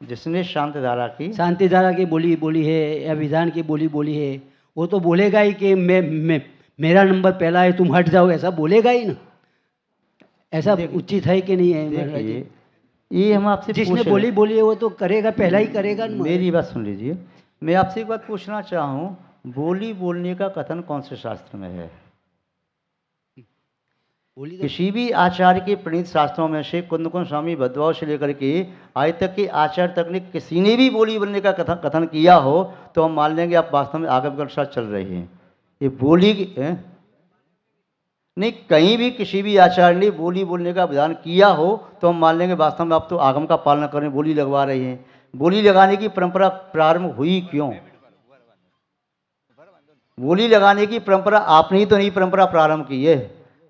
जिसने शांति धारा की बोली है या विधान की बोली है, वो तो बोलेगा ही कि मैं मेरा नंबर पहला है, तुम हट जाओ, ऐसा बोलेगा ही ना। ऐसा उचित है कि नहीं है महाराज जी? देखिए, ये हम आपसे जिसने बोली है वो तो करेगा, पहला ही करेगा ना। मेरी बात सुन लीजिए, मैं आपसे एक बात पूछना चाहूँ, बोली बोलने का कथन कौन से शास्त्र में है? किसी भी आचार्य के प्रणीत शास्त्रों में से कुंदकुंद स्वामी भद्रवाह से लेकर के आज तक के आचार्य तक ने किसी ने भी बोली बोलने का कथन किया हो तो हम मान लेंगे आप वास्तव में आगम के अनुसार चल रहे हैं। ये बोली नहीं, कहीं भी किसी भी आचार्य ने बोली बोलने का विधान किया हो तो हम मान लेंगे वास्तव में आप तो आगम का पालन करें, बोली लगवा रहे हैं। बोली लगाने की परंपरा प्रारंभ हुई क्यों? बोली लगाने की परंपरा आपने ही तो नहीं परंपरा प्रारंभ की है।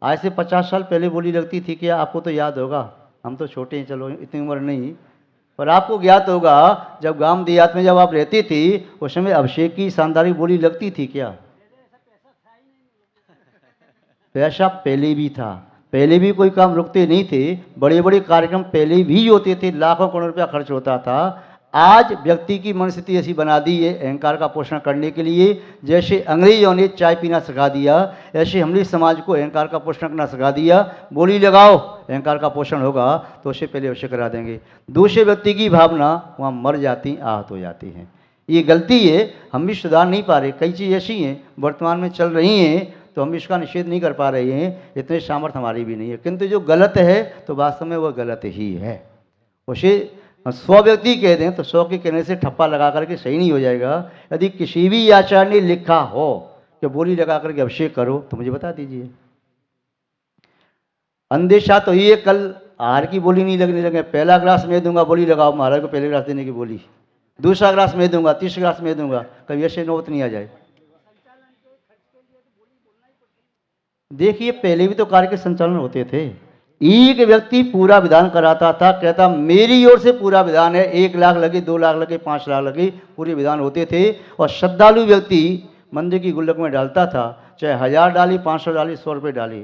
आज से 50 साल पहले बोली लगती थी क्या? आपको तो याद होगा, हम तो छोटे हैं, चलो इतनी उम्र नहीं, पर आपको ज्ञात होगा जब गांव देहात में जब आप रहती थी उस समय अभिषेक की शानदारी बोली लगती थी क्या? पैसा पहले भी था, पहले भी कोई काम रुकते नहीं थे, बड़े बड़े कार्यक्रम पहले भी होते थे, लाखों करोड़ रुपया खर्च होता था। आज व्यक्ति की मनस्थिति ऐसी बना दी है अहंकार का पोषण करने के लिए, जैसे अंग्रेजों ने चाय पीना सिखा दिया ऐसे हमने समाज को अहंकार का पोषण करना सिखा दिया। बोली लगाओ, अहंकार का पोषण होगा तो उससे पहले अवश्य करा देंगे। दूसरे व्यक्ति की भावना वहाँ मर जाती, आहत हो जाती हैं। ये गलती है, हम भी सुधार नहीं पा रहे। कई चीज़ ऐसी हैं वर्तमान में चल रही हैं तो हम इसका निषेध नहीं कर पा रहे हैं, इतने सामर्थ्य हमारी भी नहीं है, किंतु जो गलत है तो वास्तव में वह गलत ही है। उसे 100 व्यक्ति कह दें तो 100 के कहने से ठप्पा लगा करके सही नहीं हो जाएगा। यदि किसी भी आचार्य ने लिखा हो कि बोली लगा करके अभिषेक करो तो मुझे बता दीजिए। अंदेशा तो ये कल आहार की बोली नहीं लगने लगे, पहला ग्लास मैं दूंगा बोली लगाओ, महाराज को पहले ग्लास देने की बोली, दूसरा ग्लास मैं दूंगा, तीसरा ग्लास मैं दूंगा, कभी ऐसे नौबत नहीं आ जाए। देखिए, पहले भी तो कार्य के संचालन होते थे, एक व्यक्ति पूरा विधान कराता था, कहता मेरी ओर से पूरा विधान है, 1 लाख लगे, 2 लाख लगे, 5 लाख लगे, पूरे विधान होते थे। और श्रद्धालु व्यक्ति मंदिर की गुल्लक में डालता था, चाहे 1000 डाली, 500 डाली, 100 रुपये डाली,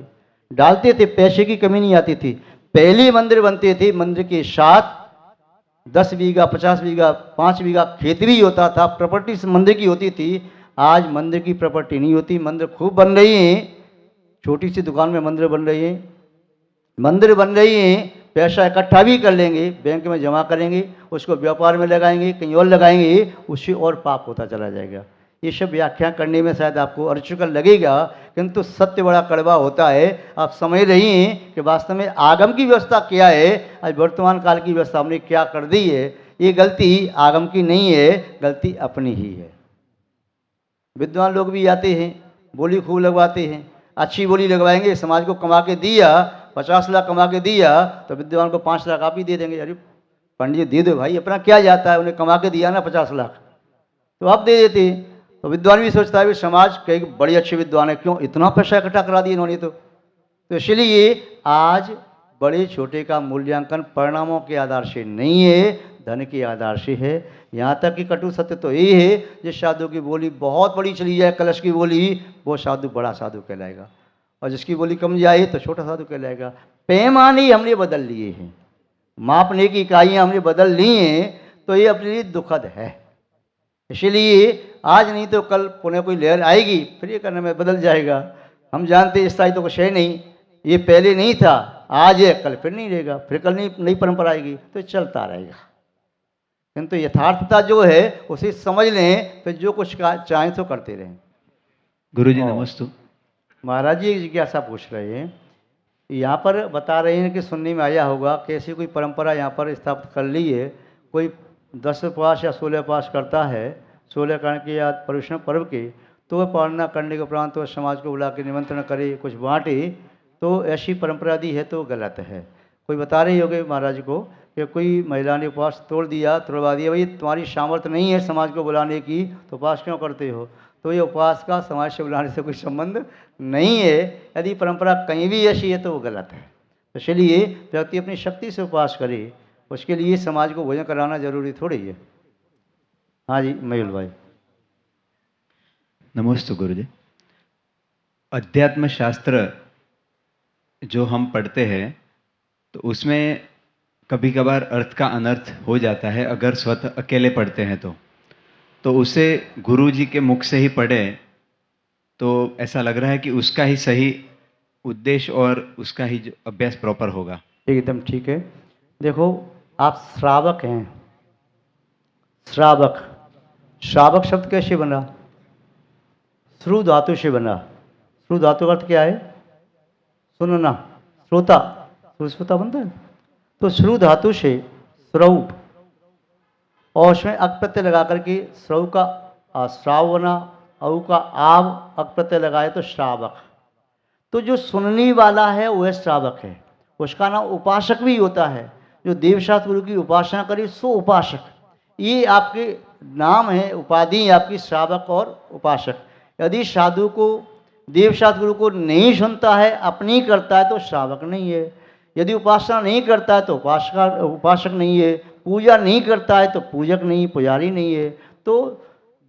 डालते थे, पैसे की कमी नहीं आती थी। पहले मंदिर बनते थे, मंदिर के साथ 10 बीघा, 50 बीघा, 5 बीघा खेत भी होता था, प्रॉपर्टी मंदिर की होती थी। आज मंदिर की प्रॉपर्टी नहीं होती, मंदिर खूब बन रही हैं, छोटी सी दुकान में मंदिर बन रही है, मंदिर बन रही हैं, पैसा इकट्ठा भी कर लेंगे, बैंक में जमा करेंगे, उसको व्यापार में लगाएंगे, कहीं और लगाएंगे, उससे और पाप होता चला जाएगा। ये सब व्याख्या करने में शायद आपको अरुचिकर लगेगा, किंतु सत्य बड़ा कड़वा होता है। आप समझ रही हैं कि वास्तव में आगम की व्यवस्था क्या है, आज वर्तमान काल की व्यवस्था हमने क्या कर दी है। ये गलती आगम की नहीं है, गलती अपनी ही है। विद्वान लोग भी आते हैं, बोली खूब लगवाते हैं, अच्छी बोली लगवाएंगे, समाज को कमा के दिया, 50 लाख कमा के दिया तो विद्वान को 5 लाख आप ही दे देंगे। अरे पंडित जी दे दो भाई, अपना क्या जाता है, उन्हें कमा के दिया ना 50 लाख तो आप दे देते। तो विद्वान भी सोचता है समाज कई बड़ी अच्छे विद्वान है, क्यों इतना पैसा इकट्ठा करा दिया इन्होंने। तो इसलिए आज बड़े छोटे का मूल्यांकन परिणामों के आधार से नहीं है, धन के आधार से है। यहाँ तक कि कटु सत्य तो यही है, जिस साधु की बोली बहुत बड़ी चली जाए, कलश की बोली, वो साधु बड़ा साधु कहलाएगा, और जिसकी बोली कम जाए तो छोटा साधु कहलाएगा। पैमाने हमने बदल लिए हैं, मापने की इकाइयाँ हमने बदल ली हैं, तो ये अपने लिए दुखद है। इसलिए आज नहीं तो कल पुनः कोई लहर आएगी, फिर ये करने में बदल जाएगा। हम जानते इस स्थायी तो कुछ है नहीं, ये पहले नहीं था, आज है, कल फिर नहीं रहेगा, फिर कल नई परंपरा आएगी, तो चलता रहेगा। किंतु यथार्थता जो है उसे समझ लें, फिर जो कुछ चाहें तो करते रहें। गुरुजी नमस्ते। महाराज जी एक जिज्ञासा पूछ रहे हैं, यहाँ पर बता रहे हैं कि सुनने में आया होगा कि ऐसी कोई परंपरा यहाँ पर स्थापित कर ली है, कोई 10 उपवास या 16 उपवास करता है, 16 कर्ण के या पर्युषण पर्व के, तो वह पालना करने के उपरांत तो समाज को बुला के निमंत्रण करे, कुछ बांटे, तो ऐसी परंपरा दी है तो गलत है। कोई बता रही होगी महाराज को कि कोई महिला ने उपवास तोड़ दिया, तोड़वा दिया, भाई तुम्हारी सामर्थ्य नहीं है समाज को बुलाने की तो उपवास क्यों करते हो, तो ये उपवास का समाज से बुलाने से कोई संबंध नहीं है। यदि परंपरा कहीं भी ऐसी है तो वो गलत है। इसलिए व्यक्ति अपनी शक्ति से उपवास करे, उसके लिए समाज को भोजन कराना जरूरी थोड़ी है। हाँ जी मयूल भाई। नमस्ते गुरुजी। अध्यात्म शास्त्र जो हम पढ़ते हैं तो उसमें कभी कभार अर्थ का अनर्थ हो जाता है अगर स्वतः अकेले पढ़ते हैं तो उसे गुरु जी के मुख से ही पढ़े तो ऐसा लग रहा है कि उसका ही सही उद्देश्य और उसका ही जो अभ्यास प्रॉपर होगा। एकदम ठीक है। देखो, आप श्रावक हैं। श्रावक, श्रावक शब्द कैसे बना? श्रु धातु से बना। श्रु धातु का अर्थ क्या है? सुनना, श्रोता। श्रोता बनता है। तो श्रु धातु से श्रव, और उसमें अक प्रत्यय लगा करके श्रव का श्राव बना, औ का आव अक प्रत्यय लगाए तो श्रावक। तो जो सुनने वाला है वह श्रावक है। उसका नाम उपासक भी होता है। जो देवशास्त्र गुरु की उपासना करे सो उपासक। ये आपके नाम है, उपाधि है आपकी, श्रावक और उपासक। यदि साधु को, देवशास्त्र गुरु को नहीं सुनता है, अपनी करता है तो श्रावक नहीं है। यदि उपासना नहीं करता है तो उपासक नहीं है। पूजा नहीं करता है तो पूजक नहीं, पुजारी नहीं है। तो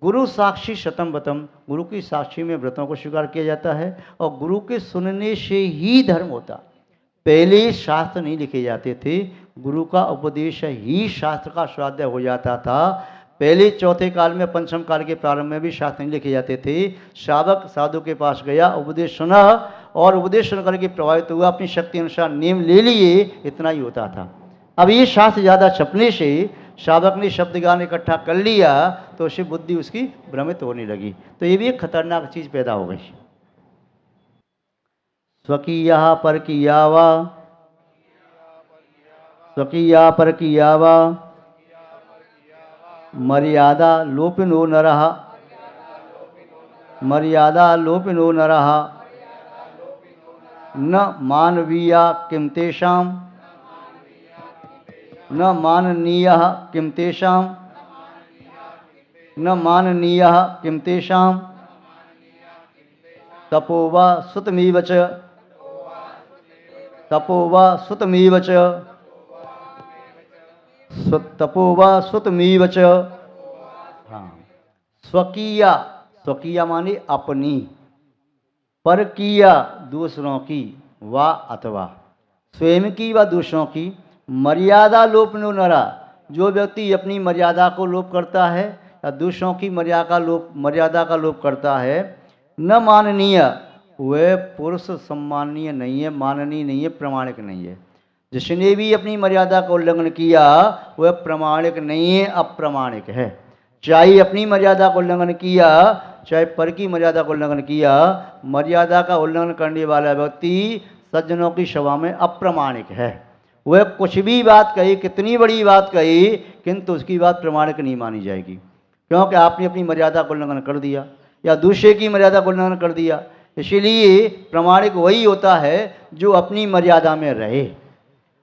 गुरु साक्षी शतम व्रतम, गुरु की साक्षी में व्रतों को स्वीकार किया जाता है। और गुरु के सुनने से ही धर्म होता। पहले शास्त्र नहीं लिखे जाते थे, गुरु का उपदेश ही शास्त्र का स्वाध्याय हो जाता था। पहले चौथे काल में, पंचम काल के प्रारंभ में भी शास्त्र नहीं लिखे जाते थे। श्रावक साधु के पास गया, उपदेश सुना और उपदेश सुन करके प्रभावित हुआ, अपनी शक्ति अनुसार नियम ले लिए, इतना ही होता था। अब ये शास्त्र ज़्यादा छपने से श्रावक ने शब्द ज्ञान इकट्ठा कर लिया तो उसे बुद्धि उसकी भ्रमित होने लगी। तो ये भी एक खतरनाक चीज़ पैदा हो गई। स्वकीया पर किया वा, स्वकीया पर किया वा, मर्यादा लोपिनो न रहा, मर्यादा लोपिनो न रहा, न मानवीया किम तेषाम, न माननीयः किम तेषां, न माननीयः किम तेषां, तपो वा सुतमीव च, तपो वा सुतमीव च, तपो वा सुतमीव च। हाँ, स्वकीया, स्वकीया माने अपनी, पर किया दूसरों की, वा अथवा स्वयं की व दूसरों की, मर्यादा लोपनो नरा, जो व्यक्ति अपनी मर्यादा को लोप करता है या दूसरों की मर्यादा का लोप करता है, न माननीय, वह पुरुष सम्माननीय नहीं है, माननीय नहीं है, प्रमाणिक नहीं है। जिसने भी अपनी मर्यादा का उल्लंघन किया वह प्रमाणिक नहीं है, अप्रमाणिक है। चाहे अपनी मर्यादा का उल्लंघन किया, चाहे पर की मर्यादा का उल्लंघन किया, मर्यादा का उल्लंघन करने वाला व्यक्ति सज्जनों की सभा में अप्रमाणिक है। वह कुछ भी बात कही, कितनी बड़ी बात कही, किंतु उसकी बात प्रमाणिक नहीं मानी जाएगी, क्योंकि आपने अपनी मर्यादा का उल्लंघन कर दिया या दूसरे की मर्यादा का उल्लंघन कर दिया। इसीलिए प्रमाणिक वही होता है जो अपनी मर्यादा में रहे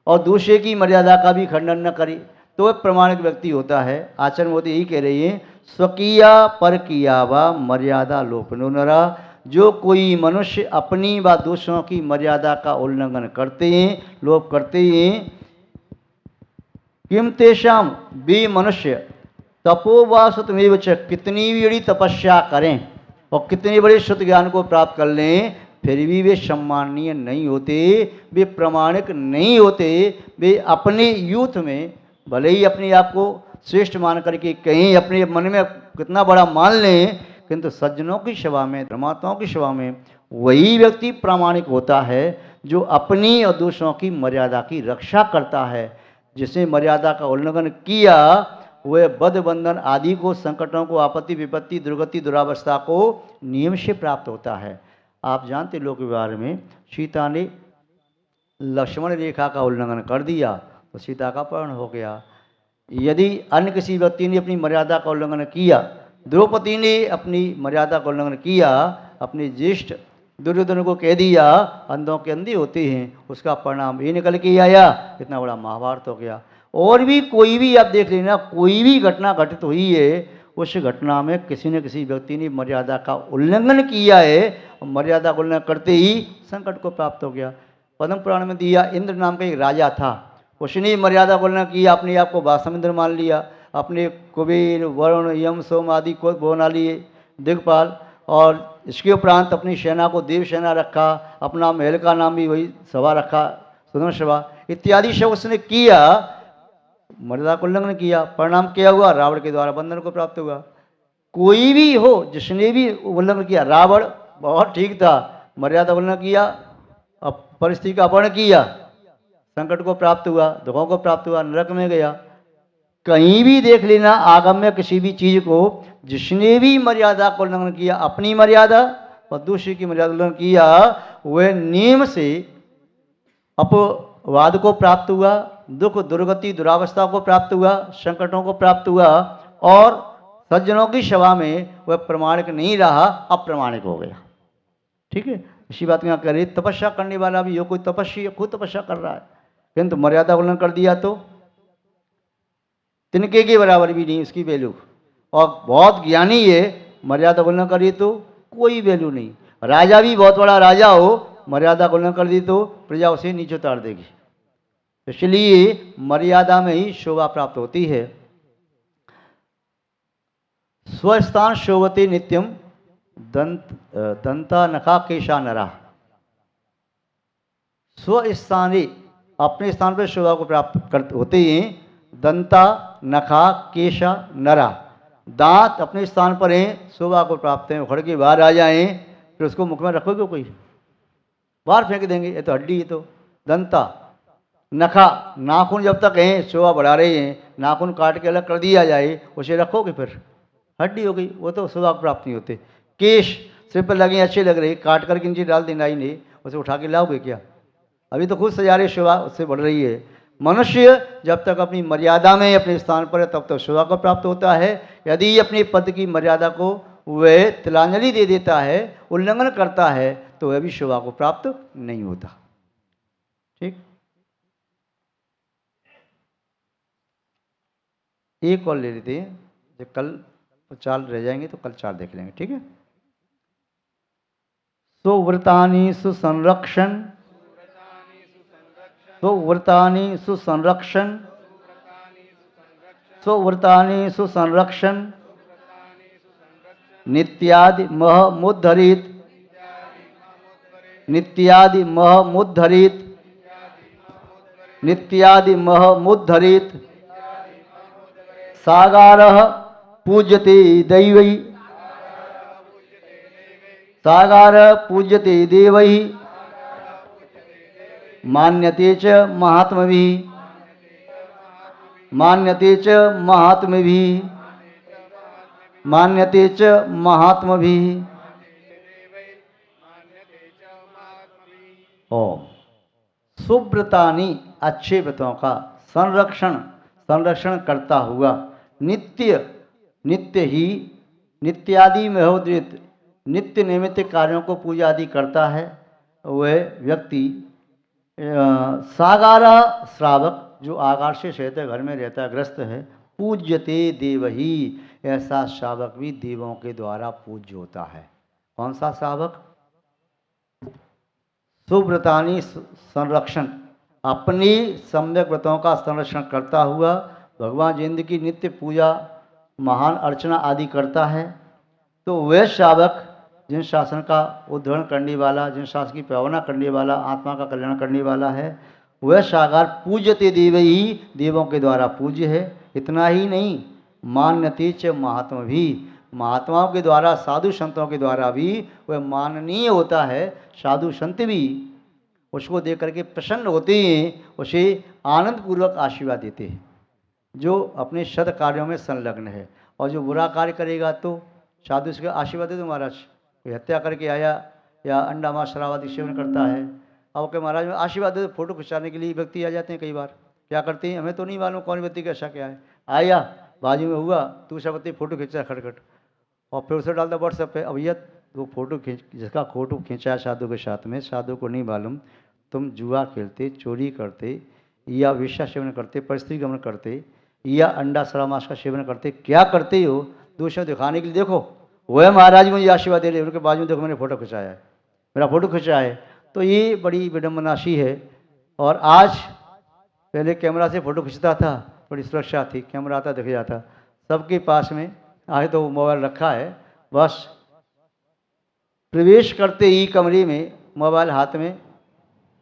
और दूसरे की मर्यादा का भी खंडन न करे, तो वह प्रमाणिक व्यक्ति होता है। आचरण मोदी यही कह रही है, स्वकीया पर किया वा मर्यादा लोपनो नरा, जो कोई मनुष्य अपनी व दूसरों की मर्यादा का उल्लंघन करते हैं, लोप करते हैं, किम तेषाम, वे मनुष्य तपोवासुतमेव च, कितनी भी बड़ी तपस्या करें और कितने बड़े शुद्ध ज्ञान को प्राप्त कर लें, फिर भी वे सम्माननीय नहीं होते, वे प्रमाणिक नहीं होते। वे अपने यूथ में भले ही अपने आप को श्रेष्ठ मान करके कहीं अपने मन में कितना बड़ा मान लें, किंतु सज्जनों की सभा में, धर्मात्माओं की सभा में वही व्यक्ति प्रामाणिक होता है जो अपनी और दूसरों की मर्यादा की रक्षा करता है। जिसने मर्यादा का उल्लंघन किया वह बद्ध बंधन आदि को, संकटों को, आपत्ति विपत्ति, दुर्गति, दुरावस्था को नियम से प्राप्त होता है। आप जानते लोक व्यवहार में सीता ने लक्ष्मण रेखा का उल्लंघन कर दिया तो सीता का अपहरण हो गया। यदि अन्य किसी व्यक्ति ने अपनी मर्यादा का उल्लंघन किया, द्रौपदी ने अपनी मर्यादा का उल्लंघन किया, अपने ज्येष्ठ दुर्योधन को कह दिया अंधों के अंधे होते हैं, उसका परिणाम ये निकल के आया, इतना बड़ा महाभारत हो गया। और भी कोई भी आप देख लेना, कोई भी घटना घटित हुई है, उस घटना में किसी न किसी व्यक्ति ने मर्यादा का उल्लंघन किया है और मर्यादा का उल्लंघन करते ही संकट को प्राप्त हो गया। पद्म पुराण में दिया, इंद्र नाम का एक राजा था, उसने मर्यादा का उल्लंघन किया, अपने आप को वासुदेव मान लिया, अपने कुबेर, वरुण, यम, सोम आदि को बना लिए दिग्पाल, और इसके उपरांत अपनी सेना को देव सेना रखा, अपना महल का नाम भी वही सभा रखा, सुदर्शन सेवा इत्यादि सब उसने किया, मर्यादा को उल्लंघन किया, परिणाम क्या हुआ? रावण के द्वारा बंधन को प्राप्त हुआ। कोई भी हो जिसने भी उल्लंघन किया, रावण बहुत ठीक था, मर्यादा उल्लंघन किया, अब परिस्थिति का अपहरण किया, संकट को प्राप्त हुआ, दुखों को प्राप्त हुआ, नरक में गया। कहीं भी देख लेना आगम में किसी भी चीज को, जिसने भी मर्यादा को उल्लंघन किया, अपनी मर्यादा और दूसरे की मर्यादा उल्लंघन किया, वह नियम से अपवाद को प्राप्त हुआ, दुख दुर्गति दुरावस्था को प्राप्त हुआ, संकटों को प्राप्त हुआ, और सज्जनों की सभा में वह प्रमाणिक नहीं रहा, अप्रमाणिक हो गया। ठीक है, इसी बात में यहाँ कह रही, तपस्या करने वाला भी हो, कोई तपस्वी खुद तपस्या कर रहा है, किंतु मर्यादा उल्लंघन कर दिया तो तिनके के बराबर भी नहीं उसकी वैल्यू। और बहुत ज्ञानी है, मर्यादा उल्लंघन करिए तो कोई वैल्यू नहीं। राजा भी बहुत बड़ा राजा हो, मर्यादा उल्लंघन कर दी तो प्रजा उसे नीचे उतार देगी। इसलिए मर्यादा में ही शोभा प्राप्त होती है। स्वस्थान शोभते नित्यम दंता नखा केशा नरा। स्वस्थानी अपने स्थान पर शोभा को प्राप्त होते हैं। दंता नखा केशा नरा, दांत अपने स्थान पर हैं, शोभा को प्राप्त हैं, उखड़ के बाहर आ जाएं, फिर उसको मुख में रखोगे कोई? बाहर फेंक देंगे, ये तो हड्डी है। तो दंता नखा, नाखून जब तक हैं शोभा बढ़ा रहे हैं, नाखून काट के अलग कर दिया जाए, उसे रखोगे फिर हड्डी हो गई, वो तो शोभा प्राप्त नहीं होते। केश सिर पर लगे अच्छे लग रहे, काट करके नीचे डाल देना ही नहीं, उसे उठा के लाओगे क्या? अभी तो खुद सजा रहे, शोभा उससे बढ़ रही है। मनुष्य जब तक अपनी मर्यादा में अपने स्थान पर है तब तक शोभा को प्राप्त होता है। यदि अपने पद की मर्यादा को वह तिलांजलि दे देता है, उल्लंघन करता है, तो वह भी शोभा को प्राप्त नहीं होता। ठीक, एक और ले लेते हैं, जब कल 4 रह जाएंगे तो कल 4 देख लेंगे। ठीक है। सुव्रतानि सुसंरक्षण, सुव्रतानि सुसंरक्षण, सुव्रतानि सुसंरक्षण, नित्यादि मह मुद्धरित, नित्यादि मह मुद्धरित, नित्यादि मह मुद्धरित, सागारः पूज्यते दैवै, सागारः पूज्यते देवै, मान्यते च महात्मभिः, मान्यते च महात्मभिः, मान्यते च महात्मभिः। ओम। सुव्रतानि, अच्छे व्रतों का संरक्षण, संरक्षण करता हुआ, नित्य नित्य ही, नित्यादि में होद्रित, नित्य निमित्त कार्यों को पूजा आदि करता है वह व्यक्ति। सागारा श्रावक, जो आगार से रहता है, घर में रहता है, ग्रस्त है। पूज्यते देवही, ऐसा श्रावक भी देवों के द्वारा पूज्य होता है। कौन सा श्रावक? सुव्रतानि संरक्षण, अपनी सम्यक व्रतों का संरक्षण करता हुआ भगवान जिंद की नित्य पूजा, महान अर्चना आदि करता है। तो वह श्रावक जिन शासन का उद्धरण करने वाला, जिन शासन की पावना करने वाला, आत्मा का कल्याण करने वाला है, वह सागार पूज्यते देव ही, देवों के द्वारा पूज्य है। इतना ही नहीं, मान्यते च महात्मा भी, महात्माओं के द्वारा, साधु संतों के द्वारा भी वह माननीय होता है। साधु संत भी उसको देख करके प्रसन्न होते हैं, उसे आनंद पूर्वक आशीर्वाद देते हैं, जो अपने सद कार्यों में संलग्न है। और जो बुरा कार्य करेगा तो साधु उसका आशीर्वाद दे दो, महाराज कोई हत्या करके आया या अंडा मांस शराब आदि सेवन करता है, अब के महाराज में आशीर्वाद दे दो। फोटो खिंचाने के लिए व्यक्ति आ जाते हैं, कई बार क्या करते हैं, हमें तो नहीं मालूम कौन व्यक्ति कैसा क्या है, आया बाजू में हुआ, दूसरा व्यक्ति फोटो खींचा खटखट, और फिर उसे डालता व्हाट्सएप पे। अब यह वो फोटो खींच, जिसका फोटो खींचा साधु के साथ में, साधु को नहीं मालूम तुम जुआ खेलते, चोरी करते, या वेश्या सेवन करते, परिस्थिति गमन करते, या अंडा शराब मांस का सेवन करते, क्या करते हो, दूसरे दिखाने के लिए देखो वह महाराज मुझे आशीर्वाद दे रहे, उनके बाजू में देखो मैंने फोटो खिंचाया है, मेरा फोटो खिंचाया है। तो ये बड़ी विडम्बनाशी है। और आज पहले कैमरा से फ़ोटो खींचता था, थोड़ी सुरक्षा थी, कैमरा आता दिख जाता, सबके पास में। आज तो मोबाइल रखा है, बस प्रवेश करते ही कमरे में मोबाइल हाथ में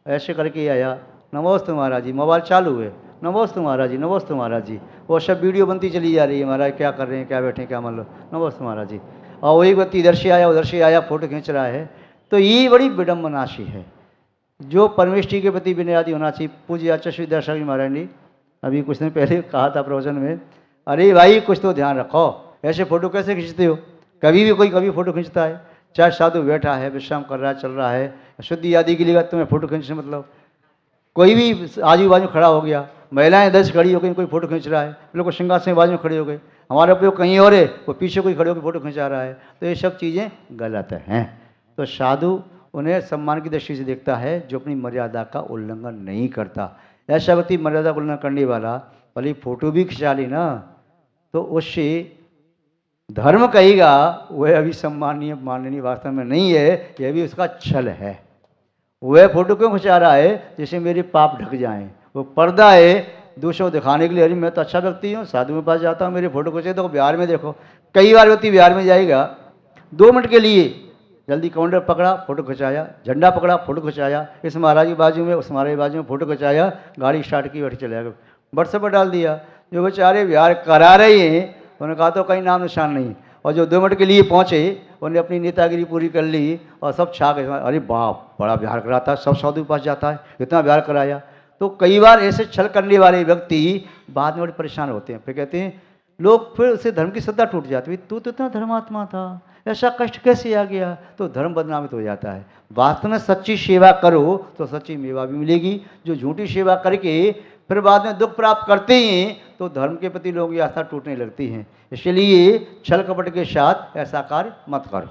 ऐसे करके आया, नमोस्तु महाराज जी, मोबाइल चालू है, नमोस्तु महाराज जी, नमोस्तु महाराज जी। वो सब वीडियो बनती चली जा रही है, महाराज क्या कर रहे हैं, क्या बैठे हैं, क्या मान लो, नमोस्तु महाराज जी। और वही व्यक्ति इधर से आया उधर से आया, फोटो खींच रहा है। तो ये बड़ी विडम्बनाशी है। जो परमेष्ठी के प्रति बुनियादी होना चाहिए। पूज्य आचार्य विद्यासागर जी महाराज ने अभी कुछ दिन पहले कहा था प्रवचन में, अरे भाई कुछ तो ध्यान रखो, ऐसे फोटो कैसे खींचते हो? कभी भी कोई कभी फोटो खींचता है, चाहे साधु बैठा है, विश्राम कर रहा है, चल रहा है, शुद्धि आदि के लिए तुम्हें फोटो खींचने मतलब कोई भी आजू बाजू खड़ा हो गया, महिलाएं 10 खड़ी हो गई, कोई फोटो खींच रहा है, लोग सिंहासन बाजू में खड़े हो गए, हमारा उपयोग कहीं और है, वो पीछे कोई खड़े होकर फोटो खिंचा रहा है। तो ये सब चीज़ें गलत हैं। तो साधु उन्हें सम्मान की दृष्टि से देखता है जो अपनी मर्यादा का उल्लंघन नहीं करता। ऐसा व्यक्ति मर्यादा का उल्लंघन करने वाला भले फोटो भी खिंचा ली ना, तो उससे धर्म कहेगा वह अभी सम्मानीय माननीय वास्तव में नहीं है, यह भी उसका छल है। वह फोटो क्यों खिंचा रहा है? जिससे मेरे पाप ढक जाएं। वो पर्दा है दूसरों को दिखाने के लिए, अरे मैं तो अच्छा व्यक्ति हूँ, साधु के पास जाता हूँ, मेरे फोटो खींचे। तो बिहार में देखो, कई बार व्यक्ति बिहार में जाएगा, 2 मिनट के लिए जल्दी काउंटर पकड़ा, फोटो खिंचाया, झंडा पकड़ा, फोटो खिंचाया, इस महाराज की बाजू में उस महाराज की बाजू में फोटो खिंचाया, गाड़ी स्टार्ट की, बैठ चले गए, व्हाट्सएप पर डाल दिया। जो बेचारे बिहार करा रहे हैं उन्होंने कहा तो कहीं नाम निशान नहीं, और जो 2 मिनट के लिए पहुँचे उन्हें अपनी नेतागिरी पूरी कर ली और सब छा गए, अरे बाप बड़ा बिहार कराता है, सब साधु के पास जाता है, इतना बिहार कराया। तो कई बार ऐसे छल करने वाले व्यक्ति बाद में बड़े परेशान होते हैं। फिर कहते हैं लोग, फिर उसे धर्म की श्रद्धा टूट जाती है, तू तो इतना धर्मात्मा था, ऐसा कष्ट कैसे आ गया? तो धर्म बदनामित हो जाता है। वास्तव में सच्ची सेवा करो तो सच्ची मेवा भी मिलेगी। जो झूठी सेवा करके फिर बाद में दुख प्राप्त करते हैं तो धर्म के प्रति लोगों की आस्था टूटने लगती है। इसलिए छल कपट के साथ ऐसा कार्य मत करो।